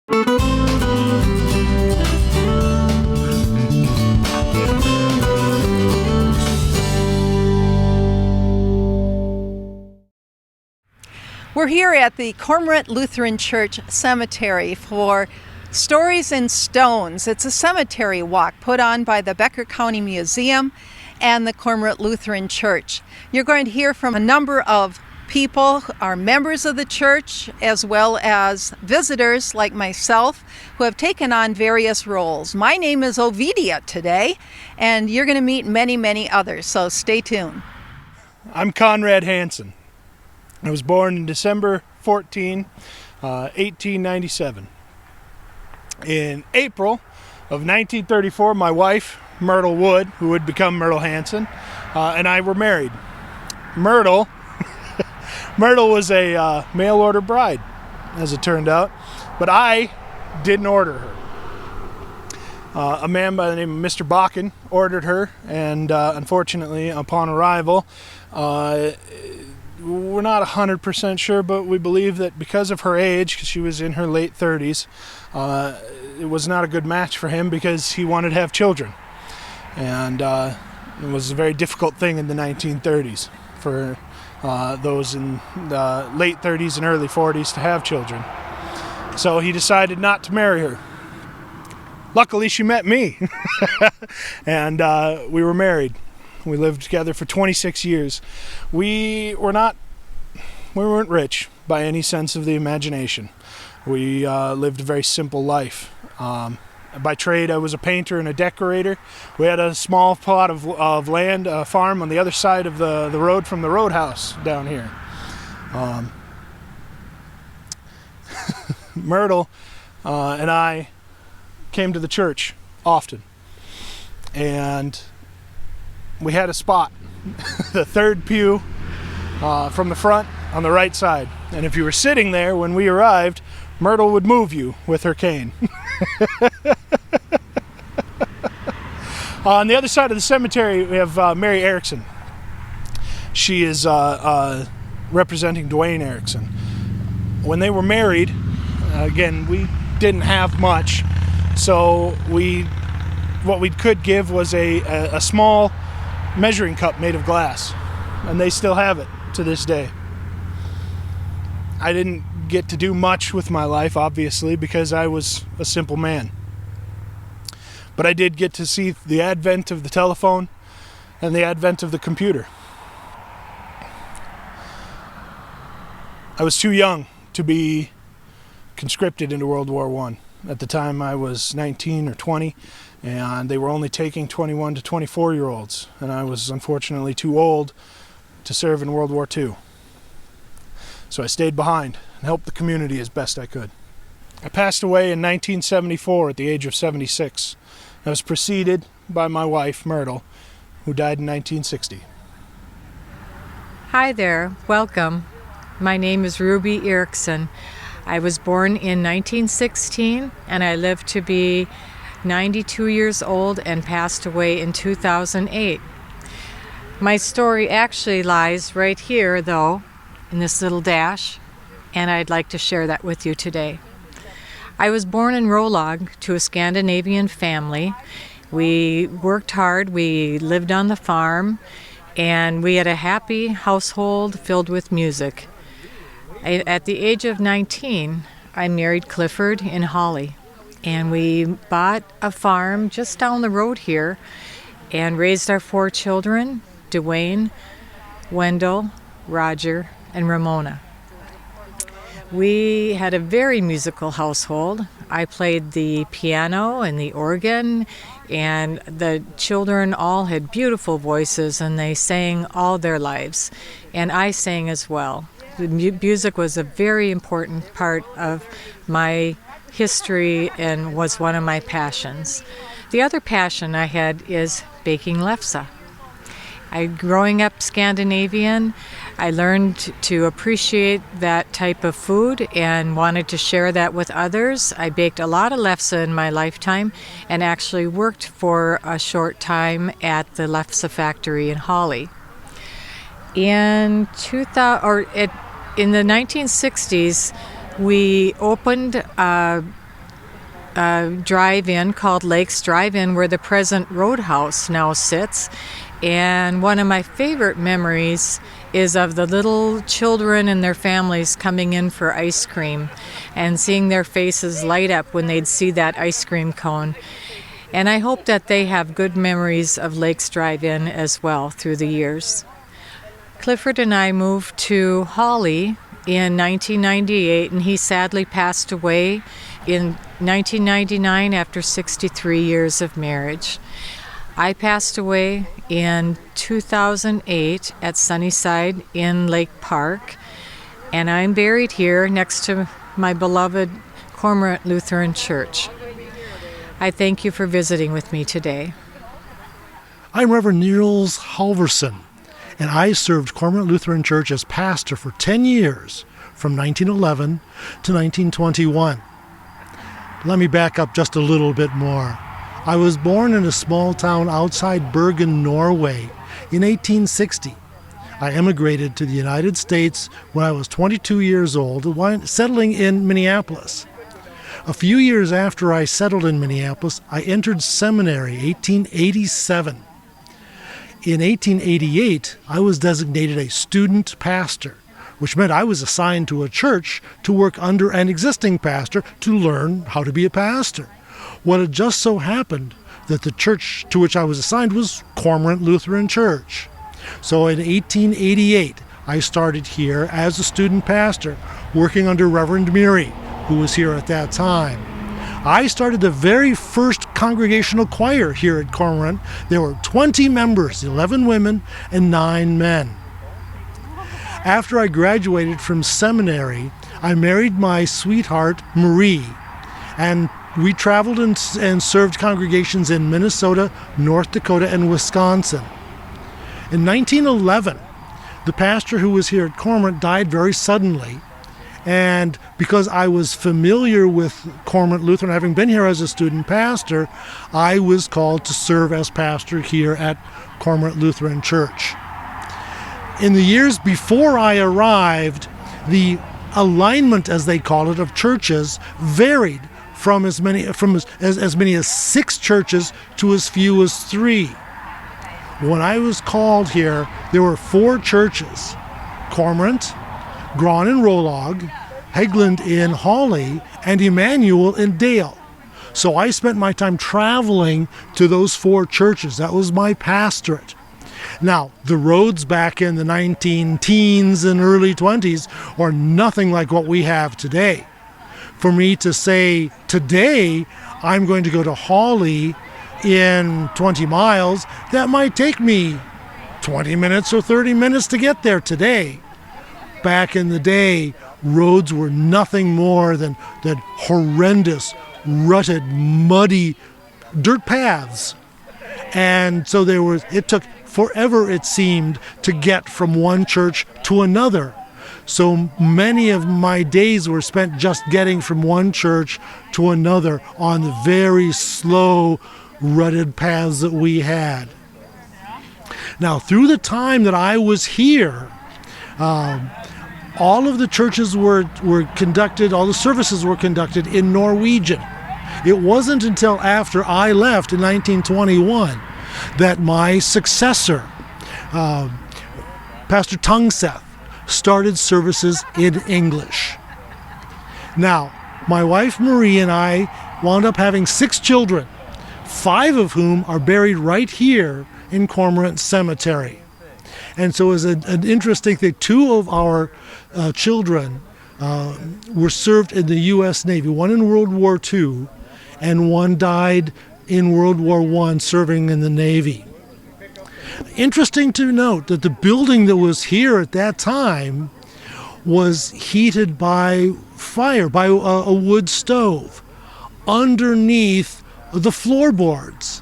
We're here at the Cormorant Lutheran Church Cemetery for Stories in Stones. It's a cemetery walk put on by the Becker County Museum and the Cormorant Lutheran Church. You're going to hear from a number of people who are members of the church, as well as visitors like myself who have taken on various roles. My name is Ovidia today, and you're going to meet many, many others, so stay tuned. I'm Conrad Hansen. I was born in December 14, 1897. In April of 1934, my wife, Myrtle Wood, who would become Myrtle Hansen, and I were married. Myrtle was a mail order bride, as it turned out, but I didn't order her. A man by the name of Mr. Bakken ordered her, and unfortunately, upon arrival, we're not 100% sure, but we believe that because of her age, because she was in her late 30s, it was not a good match for him because he wanted to have children. And it was a very difficult thing in the 1930s for those in the late 30s and early 40s to have children. So he decided not to marry her. Luckily, she met me, and we were married. We lived together for 26 years. We weren't rich by any sense of the imagination. We lived a very simple life. By trade, I was a painter and a decorator. We had a small plot of land, a farm on the other side of the road from the roadhouse down here. Myrtle and I came to the church often, and we had a spot, the third pew from the front on the right side. And if you were sitting there when we arrived, Myrtle would move you with her cane. On the other side of the cemetery, we have Mary Eriksson. She is representing Dwayne Eriksson. When they were married, again, we didn't have much, so what we could give was a small measuring cup made of glass, and they still have it to this day. I didn't get to do much with my life, obviously, because I was a simple man. But I did get to see the advent of the telephone and the advent of the computer. I was too young to be conscripted into World War I. At the time, I was 19 or 20, and they were only taking 21 to 24-year-olds, and I was unfortunately too old to serve in World War II. So I stayed behind and helped the community as best I could. I passed away in 1974 at the age of 76. I was preceded by my wife, Myrtle, who died in 1960. Hi there, welcome. My name is Ruby Eriksson. I was born in 1916, and I lived to be 92 years old and passed away in 2008. My story actually lies right here, though, in this little dash, and I'd like to share that with you today. I was born in Rolog to a Scandinavian family. We worked hard, we lived on the farm, and we had a happy household filled with music. At the age of 19, I married Clifford in Holly, and we bought a farm just down the road here and raised our 4 children, Dwayne, Wendell, Roger, and Ramona. We had a very musical household. I played the piano and the organ, and the children all had beautiful voices, and they sang all their lives, and I sang as well. The music was a very important part of my history and was one of my passions. The other passion I had is baking lefse. Growing up Scandinavian, I learned to appreciate that type of food and wanted to share that with others. I baked a lot of lefse in my lifetime and actually worked for a short time at the lefse factory in Holly. In the 1960s, we opened a drive-in called Lakes Drive-In, where the present Roadhouse now sits. And one of my favorite memories is of the little children and their families coming in for ice cream and seeing their faces light up when they'd see that ice cream cone. And I hope that they have good memories of Lakes Drive-In as well through the years. Clifford and I moved to Hawley in 1998, and he sadly passed away in 1999 after 63 years of marriage. I passed away in 2008 at Sunnyside in Lake Park, and I'm buried here next to my beloved Cormorant Lutheran Church. I thank you for visiting with me today. I'm Reverend Niels Halverson, and I served Cormorant Lutheran Church as pastor for 10 years, from 1911 to 1921. Let me back up just a little bit more. I was born in a small town outside Bergen, Norway in 1860. I emigrated to the United States when I was 22 years old, settling in Minneapolis. A few years after I settled in Minneapolis, I entered seminary, 1887. In 1888, I was designated a student pastor, which meant I was assigned to a church to work under an existing pastor to learn how to be a pastor. Well, it just so happened that the church to which I was assigned was Cormorant Lutheran Church. So in 1888, I started here as a student pastor, working under Reverend who was here at that time. I started the very first congregational choir here at Cormorant. There were 20 members, 11 women and 9 men. After I graduated from seminary, I married my sweetheart, Marie, and we traveled and served congregations in Minnesota, North Dakota, and Wisconsin. In 1911, the pastor who was here at Cormorant died very suddenly, and because I was familiar with Cormorant Lutheran, having been here as a student pastor, I was called to serve as pastor here at Cormorant Lutheran Church. In the years before I arrived, the alignment, as they call it, of churches varied from as many as 6 churches to as few as 3. When I was called here, there were 4 churches: Cormorant, Grawn in Rolog, Hegland in Hawley, and Emmanuel in Dale. So I spent my time traveling to those 4 churches. That was my pastorate. Now, the roads back in the 19-teens and early 20s are nothing like what we have today. For me to say, today, I'm going to go to Hawley in 20 miles, that might take me 20 minutes or 30 minutes to get there today. Back in the day, roads were nothing more than horrendous, rutted, muddy dirt paths. And so it took forever, it seemed, to get from one church to another. So many of my days were spent just getting from one church to another on the very slow, rutted paths that we had. Now, through the time that I was here, all of the churches were conducted, all the services were conducted in Norwegian. It wasn't until after I left in 1921 that my successor, Pastor Tungseth, started services in English. Now, my wife Marie and I wound up having 6 children, 5 of whom are buried right here in Cormorant Cemetery. And so it was an interesting thing. 2 of our children were served in the U.S. Navy, one in World War II, and one died in World War I serving in the Navy. Interesting to note that the building that was here at that time was heated by fire, by a wood stove, underneath the floorboards.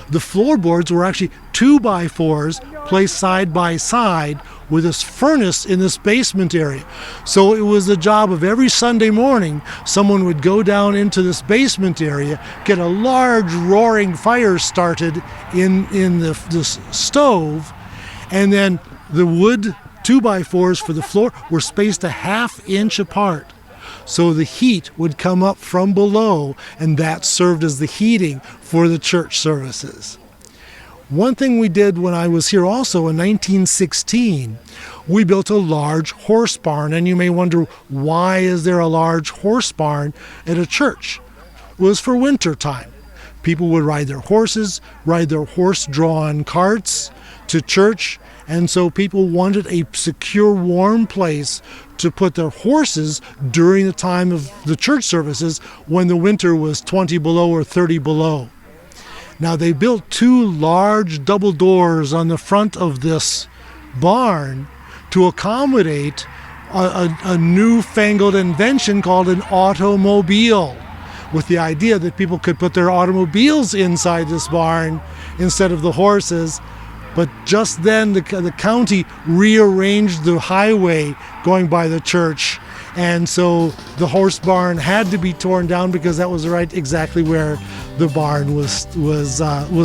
The floorboards were actually 2x4s placed side by side with this furnace in this basement area. So it was the job of every Sunday morning, someone would go down into this basement area, get a large roaring fire started in the stove, and then the wood 2x4s for the floor were spaced a 1/2 inch apart. So the heat would come up from below, and that served as the heating for the church services. One thing we did when I was here also in 1916, we built a large horse barn. And you may wonder, why is there a large horse barn at a church? It was for winter time. People would ride their horses, ride their horse-drawn carts to church, and so people wanted a secure, warm place to put their horses during the time of the church services when the winter was 20 below or 30 below. Now, they built 2 large double doors on the front of this barn to accommodate a newfangled invention called an automobile, with the idea that people could put their automobiles inside this barn instead of the horses. But just then the county rearranged the highway going by the church, and so the horse barn had to be torn down because that was exactly where the barn was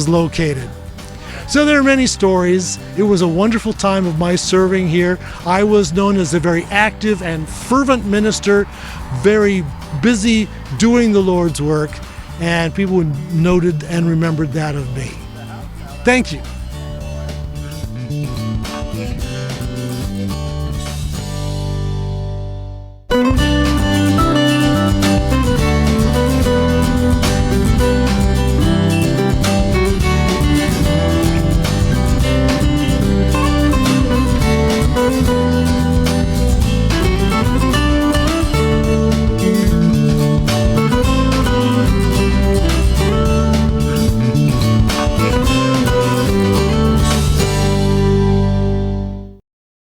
located. So there are many stories. It was a wonderful time of my serving here. I was known as a very active and fervent minister, very busy doing the Lord's work, and people noted and remembered that of me. Thank you.